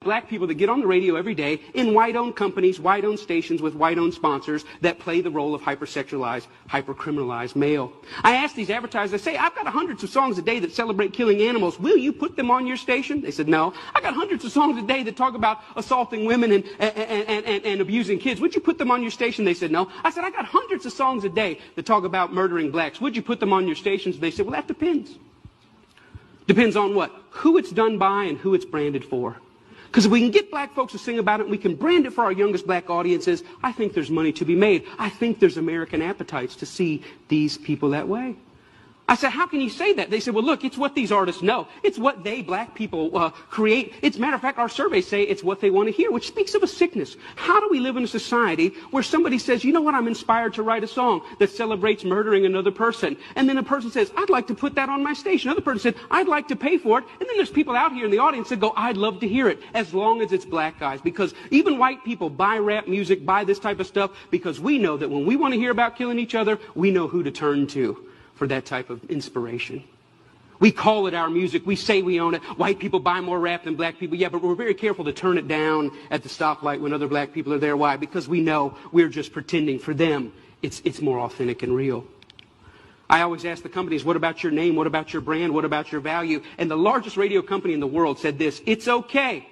black people that get on the radio every day in white-owned companies, white-owned stations with white-owned sponsors that play the role of hypersexualized, hypercriminalized male. I ask these advertisers, I say, I've got hundreds of songs a day that celebrate killing animals. Will you put them on your station? They said, no. I got hundreds of songs a day that talk about assaulting women and abusing kids. Would you put them on your station? They said, no. I said, I got hundreds of songs a day that talk about murdering blacks. Would you put them on your stations? They said, well, that depends. Depends on what? Who it's done by and who it's branded for. Because if we can get black folks to sing about it and we can brand it for our youngest black audiences, I think there's money to be made. I think there's American appetites to see these people that way. I said, how can you say that? They said, well, look, it's what these artists know. It's what they, black people, create. It's, matter of fact, our surveys say it's what they want to hear, which speaks of a sickness. How do we live in a society where somebody says, you know what, I'm inspired to write a song that celebrates murdering another person. And then a person says, I'd like to put that on my station. Another person said, I'd like to pay for it. And then there's people out here in the audience that go, I'd love to hear it, as long as it's black guys. Because even white people buy rap music, buy this type of stuff, because we know that when we want to hear about killing each other, we know who to turn to for that type of inspiration. We call it our music. We say we own it. White people buy more rap than black people. Yeah, but we're very careful to turn it down at the stoplight when other black people are there. Why? Because we know we're just pretending. For them, it's more authentic and real. I always ask the companies, what about your name? What about your brand? What about your value? And the largest radio company in the world said this: it's okay